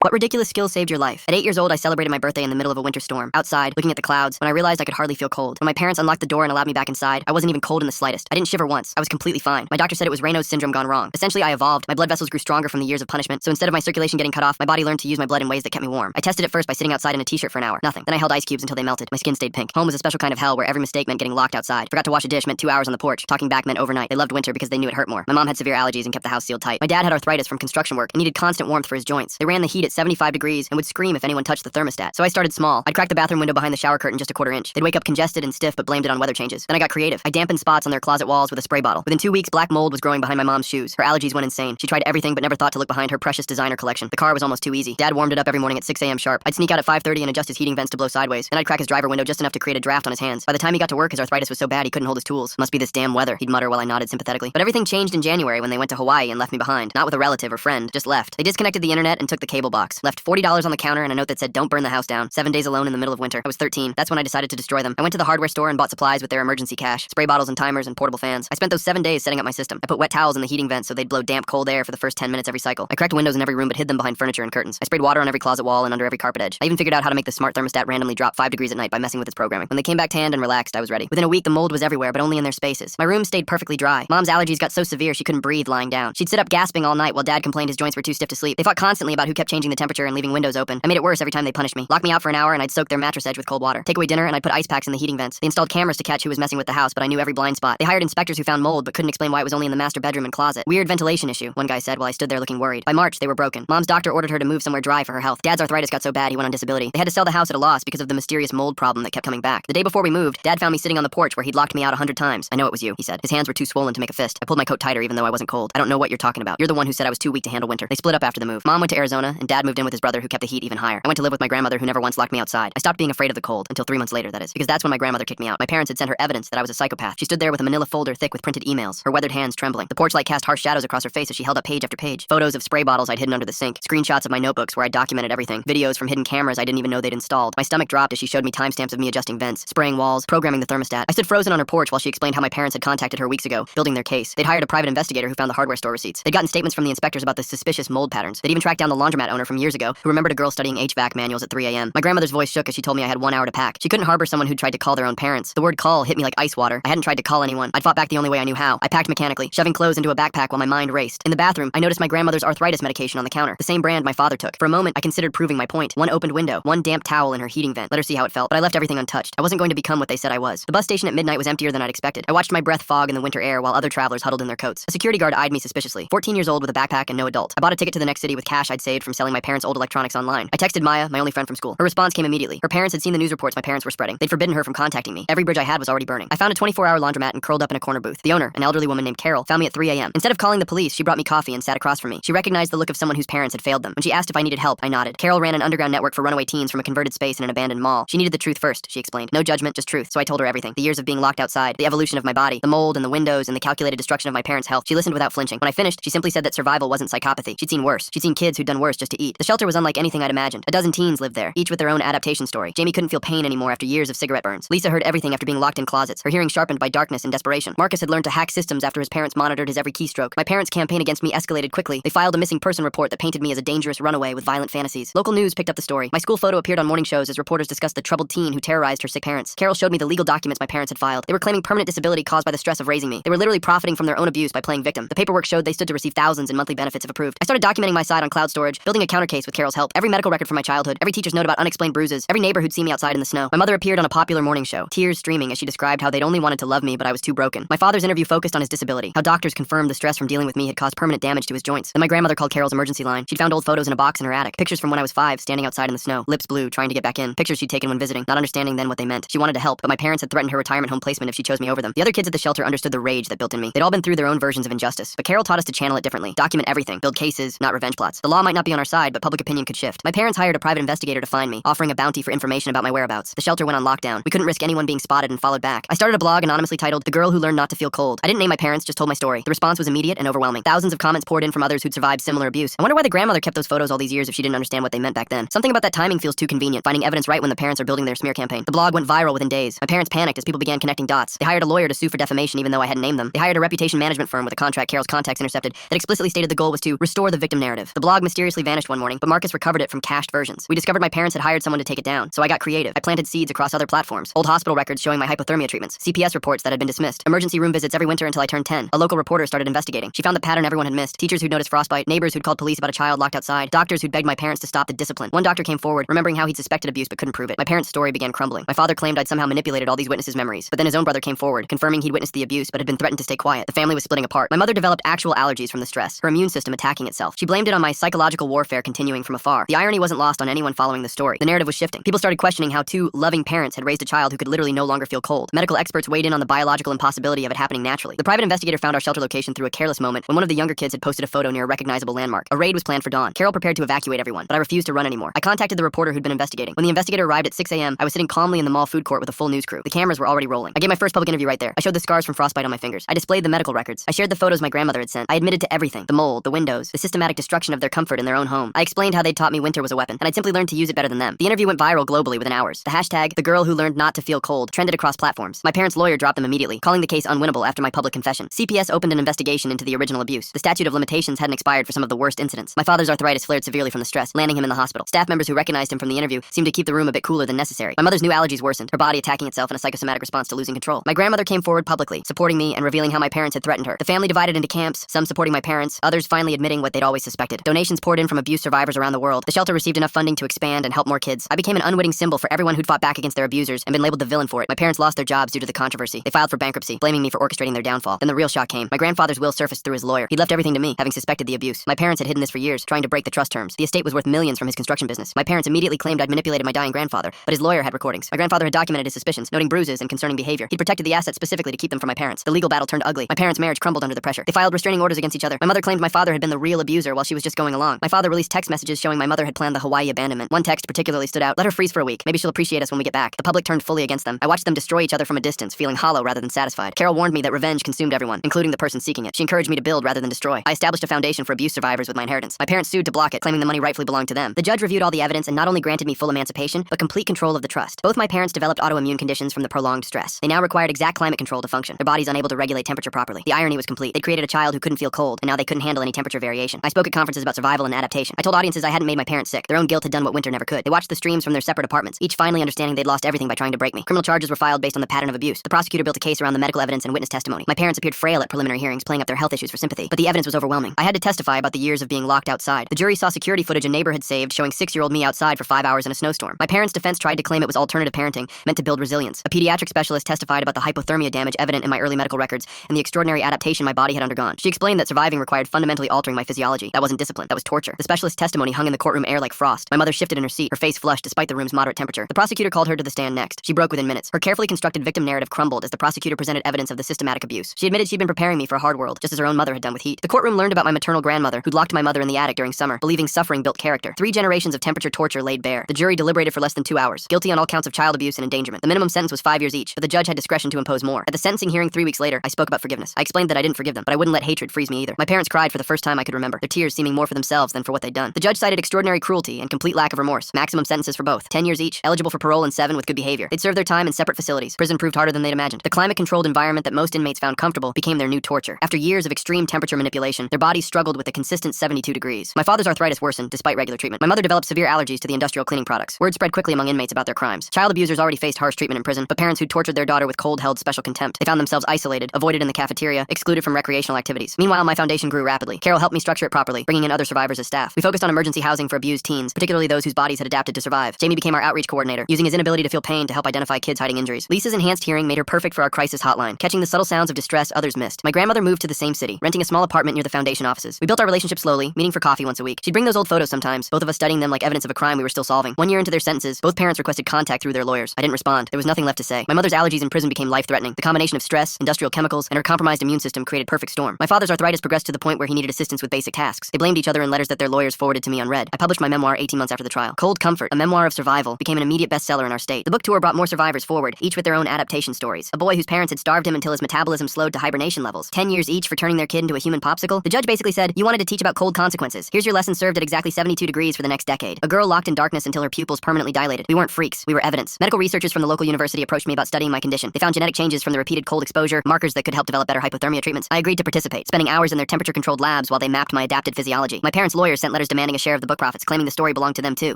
What ridiculous skill saved your life? At 8 years old, I celebrated my birthday in the middle of a winter storm. Outside, looking at the clouds, when I realized I could hardly feel cold. When my parents unlocked the door and allowed me back inside, I wasn't even cold in the slightest. I didn't shiver once. I was completely fine. My doctor said it was Raynaud's syndrome gone wrong. Essentially, I evolved. My blood vessels grew stronger from the years of punishment, so instead of my circulation getting cut off, my body learned to use my blood in ways that kept me warm. I tested it first by sitting outside in a t-shirt for an hour. Nothing. Then I held ice cubes until they melted. My skin stayed pink. Home was a special kind of hell where every mistake meant getting locked outside. Forgot to wash a dish meant 2 hours on the porch. Talking back meant overnight. They loved winter because they knew it hurt more. My mom had severe allergies and kept the house sealed tight. My dad had arthritis from construction work and needed constant warmth for his joints. They ran the heat at 75 degrees and would scream if anyone touched the thermostat. So I started small. I'd crack the bathroom window behind the shower curtain just a quarter inch. They'd wake up congested and stiff but blamed it on weather changes. Then I got creative. I dampened spots on their closet walls with a spray bottle. Within 2 weeks, black mold was growing behind my mom's shoes. Her allergies went insane. She tried everything but never thought to look behind her precious designer collection. The car was almost too easy. Dad warmed it up every morning at 6 a.m. sharp. I'd sneak out at 5:30 and adjust his heating vents to blow sideways. Then I'd crack his driver window just enough to create a draft on his hands. By the time he got to work, his arthritis was so bad he couldn't hold his tools. Must be this damn weather, he'd mutter while I nodded sympathetically. But everything changed in January when they went to Hawaii and left me behind. Not with a relative or friend, just left. They disconnected the internet and took the cable box. Left $40 on the counter and a note that said, "Don't burn the house down. 7 days alone in the middle of winter." I was 13. That's when I decided to destroy them. I went to the hardware store and bought supplies with their emergency cash. Spray bottles and timers and portable fans. I spent those 7 days setting up my system. I put wet towels in the heating vents so they'd blow damp, cold air for the first 10 minutes every cycle. I cracked windows in every room but hid them behind furniture and curtains. I sprayed water on every closet wall and under every carpet edge. I even figured out how to make the smart thermostat randomly drop 5 degrees at night by messing with its programming. When they came back tanned and relaxed, I was ready. Within a week, the mold was everywhere, but only in their spaces. My room stayed perfectly dry. Mom's allergies got so severe she couldn't breathe lying down. She'd sit up gasping all night while Dad complained his joints were too stiff to sleep. They fought constantly about who kept changing the temperature and leaving windows open. I made it worse every time they punished me. Locked me out for an hour and I'd soak their mattress edge with cold water. Take away dinner and I'd put ice packs in the heating vents. They installed cameras to catch who was messing with the house, but I knew every blind spot. They hired inspectors who found mold but couldn't explain why it was only in the master bedroom and closet. Weird ventilation issue, one guy said while I stood there looking worried. By March, they were broken. Mom's doctor ordered her to move somewhere dry for her health. Dad's arthritis got so bad he went on disability. They had to sell the house at a loss because of the mysterious mold problem that kept coming back. The day before we moved, Dad found me sitting on the porch where he'd locked me out 100 times. "I know it was you," he said. His hands were too swollen to make a fist. I pulled my coat tighter even though I wasn't cold. "I don't know what you're talking about. You're the one who said I was too weak to handle winter." They split up after the move. Mom went to Arizona and Dad moved in with his brother who kept the heat even higher. I went to live with my grandmother who never once locked me outside. I stopped being afraid of the cold until 3 months later, that is, because that's when my grandmother kicked me out. My parents had sent her evidence that I was a psychopath. She stood there with a manila folder thick with printed emails, her weathered hands trembling. The porch light cast harsh shadows across her face as she held up page after page. Photos of spray bottles I'd hidden under the sink, screenshots of my notebooks where I documented everything, videos from hidden cameras I didn't even know they'd installed. My stomach dropped as she showed me timestamps of me adjusting vents, spraying walls, programming the thermostat. I stood frozen on her porch while she explained how my parents had contacted her weeks ago, building their case. They'd hired a private investigator who found the hardware store receipts. They'd gotten statements from the inspectors about the suspicious mold patterns. They'd even tracked down the laundromat owner from years ago who remembered a girl studying HVAC manuals at 3 a.m. My grandmother's voice shook as she told me I had 1 hour to pack. She couldn't harbor someone who'd tried to call their own parents. The word call hit me like ice water. I hadn't tried to call anyone. I'd fought back the only way I knew how. I packed mechanically, shoving clothes into a backpack while my mind raced. In the bathroom, I noticed my grandmother's arthritis medication on the counter, the same brand my father took. For a moment, I considered proving my point. One opened window, one damp towel in her heating vent. Let her see how it felt, but I left everything untouched. I wasn't going to become what they said I was. The bus station at midnight was emptier than I'd expected. I watched my breath fog in the winter air while other travelers huddled in their coats. A security guard eyed me suspiciously. 14 years old with a backpack and no adult. I bought a ticket to the next city with cash I'd saved from selling my parents' old electronics online. I texted Maya, my only friend from school. Her response came immediately. Her parents had seen the news reports my parents were spreading. They'd forbidden her from contacting me. Every bridge I had was already burning. I found a 24-hour laundromat and curled up in a corner booth. The owner, an elderly woman named Carol, found me at 3 a.m. Instead of calling the police, she brought me coffee and sat across from me. She recognized the look of someone whose parents had failed them. When she asked if I needed help, I nodded. Carol ran an underground network for runaway teens from a converted space in an abandoned mall. She needed the truth first, she explained. No judgment, just truth. So I told her everything. The years of being locked outside, the evolution of my body, the mold and the windows and the calculated destruction of my parents' health. She listened without flinching. When I finished, she simply said that survival wasn't psychopathy. She'd seen worse. She'd seen kids who'd done worse just to eat. The shelter was unlike anything I'd imagined. A dozen teens lived there, each with their own adaptation story. Jamie couldn't feel pain anymore after years of cigarette burns. Lisa heard everything after being locked in closets, her hearing sharpened by darkness and desperation. Marcus had learned to hack systems after his parents monitored his every keystroke. My parents' campaign against me escalated quickly. They filed a missing person report that painted me as a dangerous runaway with violent fantasies. Local news picked up the story. My school photo appeared on morning shows as reporters discussed the troubled teen who terrorized her sick parents. Carol showed me the legal documents my parents had filed. They were claiming permanent disability caused by the stress of raising me. They were literally profiting from their own abuse by playing victim. The paperwork showed they stood to receive thousands in monthly benefits if approved. I started documenting my side on cloud storage, building a counter case with Carol's help. Every medical record from my childhood, every teacher's note about unexplained bruises, every neighbor who'd seen me outside in the snow. My mother appeared on a popular morning show, tears streaming as she described how they'd only wanted to love me, but I was too broken. My father's interview focused on his disability, how doctors confirmed the stress from dealing with me had caused permanent damage to his joints. Then my grandmother called Carol's emergency line. She'd found old photos in a box in her attic, pictures from when I was 5, standing outside in the snow, lips blue, trying to get back in, pictures she'd taken when visiting, not understanding then what they meant. She wanted to help, but my parents had threatened her retirement home placement if she chose me over them. The other kids at the shelter understood the rage that built in me. They'd all been through their own versions of injustice, but Carol taught us to channel it differently, document everything, build cases, not revenge plots. The law might not be on our side, but public opinion could shift. My parents hired a private investigator to find me, offering a bounty for information about my whereabouts. The shelter went on lockdown. We couldn't risk anyone being spotted and followed back. I started a blog anonymously titled "The Girl Who Learned Not to Feel Cold." I didn't name my parents, just told my story. The response was immediate and overwhelming. Thousands of comments poured in from others who'd survived similar abuse. I wonder why the grandmother kept those photos all these years if she didn't understand what they meant back then. Something about that timing feels too convenient, finding evidence right when the parents are building their smear campaign. The blog went viral within days. My parents panicked as people began connecting dots. They hired a lawyer to sue for defamation even though I hadn't named them. They hired a reputation management firm with a contract Carol's contacts intercepted that explicitly stated the goal was to restore the victim narrative. The blog mysteriously vanished one morning, but Marcus recovered it from cached versions. We discovered my parents had hired someone to take it down, so I got creative. I planted seeds across other platforms. Old hospital records showing my hypothermia treatments, CPS reports that had been dismissed, emergency room visits every winter until I turned 10. A local reporter started investigating. She found the pattern everyone had missed. Teachers who'd noticed frostbite, neighbors who'd called police about a child locked outside, doctors who'd begged my parents to stop the discipline. One doctor came forward, remembering how he'd suspected abuse but couldn't prove it. My parents' story began crumbling. My father claimed I'd somehow manipulated all these witnesses' memories, but then his own brother came forward, confirming he'd witnessed the abuse but had been threatened to stay quiet. The family was splitting apart. My mother developed actual allergies from the stress, her immune system attacking itself. She blamed it on my psychological warfare continuing from afar. The irony wasn't lost on anyone following the story. The narrative was shifting. People started questioning how two loving parents had raised a child who could literally no longer feel cold. Medical experts weighed in on the biological impossibility of it happening naturally. The private investigator found our shelter location through a careless moment when one of the younger kids had posted a photo near a recognizable landmark. A raid was planned for dawn. Carol prepared to evacuate everyone, but I refused to run anymore. I contacted the reporter who'd been investigating. When the investigator arrived at 6 a.m., I was sitting calmly in the mall food court with a full news crew. The cameras were already rolling. I gave my first public interview right there. I showed the scars from frostbite on my fingers. I displayed the medical records. I shared the photos my grandmother had sent. I admitted to everything. The mold, the windows, the systematic destruction of their comfort in their own home. I explained how they'd taught me winter was a weapon, and I'd simply learned to use it better than them. The interview went viral globally within hours. The hashtag, the girl who learned not to feel cold, trended across platforms. My parents' lawyer dropped them immediately, calling the case unwinnable after my public confession. CPS opened an investigation into the original abuse. The statute of limitations hadn't expired for some of the worst incidents. My father's arthritis flared severely from the stress, landing him in the hospital. Staff members who recognized him from the interview seemed to keep the room a bit cooler than necessary. My mother's new allergies worsened, her body attacking itself in a psychosomatic response to losing control. My grandmother came forward publicly, supporting me and revealing how my parents had threatened her. The family divided into camps, some supporting my parents, others finally admitting what they'd always suspected. Donations poured in from abuse survivors around the world. The shelter received enough funding to expand and help more kids. I became an unwitting symbol for everyone who'd fought back against their abusers and been labeled the villain for it. My parents lost their jobs due to the controversy. They filed for bankruptcy, blaming me for orchestrating their downfall. Then the real shock came. My grandfather's will surfaced through his lawyer. He'd left everything to me, having suspected the abuse. My parents had hidden this for years, trying to break the trust terms. The estate was worth millions from his construction business. My parents immediately claimed I'd manipulated my dying grandfather, but his lawyer had recordings. My grandfather had documented his suspicions, noting bruises and concerning behavior. He'd protected the assets specifically to keep them from my parents. The legal battle turned ugly. My parents' marriage crumbled under the pressure. They filed restraining orders against each other. My mother claimed my father had been the real abuser while she was just going along. My father released text messages showing my mother had planned the Hawaii abandonment. One text particularly stood out. Let her freeze for a week. Maybe she'll appreciate us when we get back. The public turned fully against them. I watched them destroy each other from a distance, feeling hollow rather than satisfied. Carol warned me that revenge consumed everyone, including the person seeking it. She encouraged me to build rather than destroy. I established a foundation for abuse survivors with my inheritance. My parents sued to block it, claiming the money rightfully belonged to them. The judge reviewed all the evidence and not only granted me full emancipation, but complete control of the trust. Both my parents developed autoimmune conditions from the prolonged stress. They now required exact climate control to function. Their bodies unable to regulate temperature properly. The irony was complete. They'd created a child who couldn't feel cold, and now they couldn't handle any temperature variation. I spoke at conferences about survival and adaptation. I told audiences I hadn't made my parents sick. Their own guilt had done what winter never could. They watched the streams from their separate apartments, each finally understanding they'd lost everything by trying to break me. Criminal charges were filed based on the pattern of abuse. The prosecutor built a case around the medical evidence and witness testimony. My parents appeared frail at preliminary hearings, playing up their health issues for sympathy, but the evidence was overwhelming. I had to testify about the years of being locked outside. The jury saw security footage a neighbor had saved showing 6-year-old me outside for 5 hours in a snowstorm. My parents' defense tried to claim it was alternative parenting, meant to build resilience. A pediatric specialist testified about the hypothermia damage evident in my early medical records and the extraordinary adaptation my body had undergone. She explained that surviving required fundamentally altering my physiology. That wasn't discipline, that was torture. The specialist's testimony hung in the courtroom air like frost. My mother shifted in her seat, her face flushed despite the room's moderate temperature. The prosecutor called her to the stand next. She broke within minutes. Her carefully constructed victim narrative crumbled as the prosecutor presented evidence of the systematic abuse. She admitted she'd been preparing me for a hard world, just as her own mother had done with heat. The courtroom learned about my maternal grandmother, who'd locked my mother in the attic during summer, believing suffering built character. 3 generations of temperature torture laid bare. The jury deliberated for less than 2 hours, guilty on all counts of child abuse and endangerment. The minimum sentence was 5 years each, but the judge had discretion to impose more. At the sentencing hearing 3 weeks later, I spoke about forgiveness. I explained that I didn't forgive them, but I wouldn't let hatred freeze me either. My parents cried for the first time I could remember, their tears seeming more for themselves than for what they'd done. The judge cited extraordinary cruelty and complete lack of remorse. Maximum sentences for both, 10 years each, eligible for parole and 7 with good behavior. They'd served their time in separate facilities. Prison proved harder than they'd imagined. The climate-controlled environment that most inmates found comfortable became their new torture. After years of extreme temperature manipulation, their bodies struggled with a consistent 72 degrees. My father's arthritis worsened despite regular treatment. My mother developed severe allergies to the industrial cleaning products. Word spread quickly among inmates about their crimes. Child abusers already faced harsh treatment in prison, but parents who tortured their daughter with cold held special contempt. They found themselves isolated, avoided in the cafeteria, excluded from recreational activities. Meanwhile, my foundation grew rapidly. Carol helped me structure it properly, bringing in other survivors as staff. We focused on emergency housing for abused teens, particularly those whose bodies had adapted to survive. Jamie became our outreach coordinator, using his inability to feel pain to help identify kids hiding injuries. Lisa's enhanced hearing made her perfect for our crisis hotline, catching the subtle sounds of distress others missed. My grandmother moved to the same city, renting a small apartment near the foundation offices. We built our relationship slowly, meeting for coffee once a week. She'd bring those old photos sometimes, both of us studying them like evidence of a crime we were still solving. 1 year into their sentences, both parents requested contact through their lawyers. I didn't respond. There was nothing left to say. My mother's allergies in prison became life-threatening. The combination of stress, industrial chemicals, and her compromised immune system created perfect storm. My father's arthritis progressed to the point where he needed assistance with basic tasks. They blamed each other in letters that their lawyers forwarded to me unread. I published my memoir 18 months after the trial. Cold Comfort, a memoir of survival, became an immediate bestseller in our state. The book tour brought more survivors forward, each with their own adaptation stories. A boy whose parents had starved him until his metabolism slowed to hibernation levels. 10 years each for turning their kid into a human popsicle. The judge basically said, you wanted to teach about cold consequences. Here's your lesson served at exactly 72 degrees for the next decade. A girl locked in darkness until her pupils permanently dilated. We weren't freaks, we were evidence. Medical researchers from the local university approached me about studying my condition. They found genetic changes from the repeated cold exposure, markers that could help develop better hypothermia treatments. I agreed to participate, spending hours in their temperature-controlled labs while they mapped my adapted physiology. My parents' lawyers sent letters letters demanding a share of the book profits, claiming the story belonged to them too.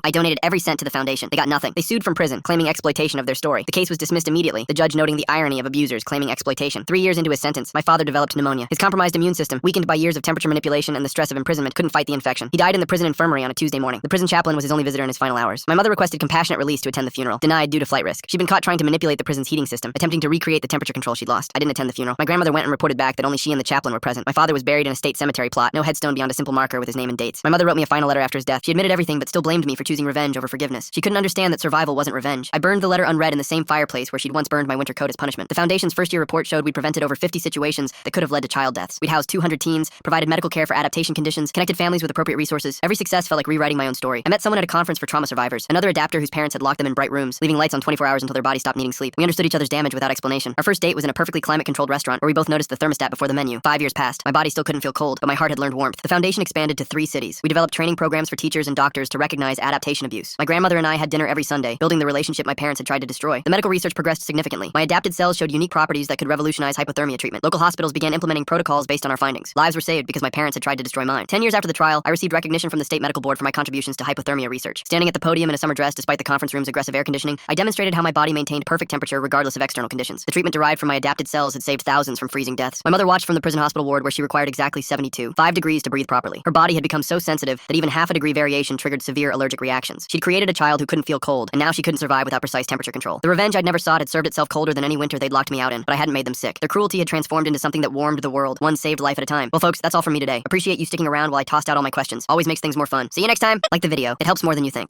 I donated every cent to the foundation. They got nothing. They sued from prison, claiming exploitation of their story. The case was dismissed immediately, the judge noting the irony of abusers claiming exploitation. 3 years into his sentence, my father developed pneumonia. His compromised immune system, weakened by years of temperature manipulation and the stress of imprisonment, couldn't fight the infection. He died in the prison infirmary on a Tuesday morning. The prison chaplain was his only visitor in his final hours. My mother requested compassionate release to attend the funeral, denied due to flight risk. She'd been caught trying to manipulate the prison's heating system, attempting to recreate the temperature control she'd lost. I didn't attend the funeral. My grandmother went and reported back that only she and the chaplain were present. My father was buried in a state cemetery plot, no headstone beyond a simple marker with his name and dates. My mother wrote me a final letter after his death. She admitted everything but still blamed me for choosing revenge over forgiveness. She couldn't understand that survival wasn't revenge. I burned the letter unread in the same fireplace where she'd once burned my winter coat as punishment. The foundation's first-year report showed we'd prevented over 50 situations that could have led to child deaths. We'd housed 200 teens, provided medical care for adaptation conditions, connected families with appropriate resources. Every success felt like rewriting my own story. I met someone at a conference for trauma survivors, another adapter whose parents had locked them in bright rooms, leaving lights on 24 hours until their body stopped needing sleep. We understood each other's damage without explanation. Our first date was in a perfectly climate-controlled restaurant where we both noticed the thermostat before the menu. 5 years passed. My body still couldn't feel cold, but my heart had learned warmth. The foundation expanded to 3 cities. We developed training programs for teachers and doctors to recognize adaptation abuse. My grandmother and I had dinner every Sunday, building the relationship my parents had tried to destroy. The medical research progressed significantly. My adapted cells showed unique properties that could revolutionize hypothermia treatment. Local hospitals began implementing protocols based on our findings. Lives were saved because my parents had tried to destroy mine. 10 years after the trial, I received recognition from the state medical board for my contributions to hypothermia research. Standing at the podium in a summer dress despite the conference room's aggressive air conditioning, I demonstrated how my body maintained perfect temperature regardless of external conditions. The treatment derived from my adapted cells had saved thousands from freezing deaths. My mother watched from the prison hospital ward where she required exactly 5 degrees to breathe properly. Her body had become so sensitive that even half a degree variation triggered severe allergic reactions. She'd created a child who couldn't feel cold, and now she couldn't survive without precise temperature control. The revenge I'd never sought had served itself colder than any winter they'd locked me out in, but I hadn't made them sick. Their cruelty had transformed into something that warmed the world, one saved life at a time. Well, folks, that's all from me today. Appreciate you sticking around while I tossed out all my questions. Always makes things more fun. See you next time. Like the video. It helps more than you think.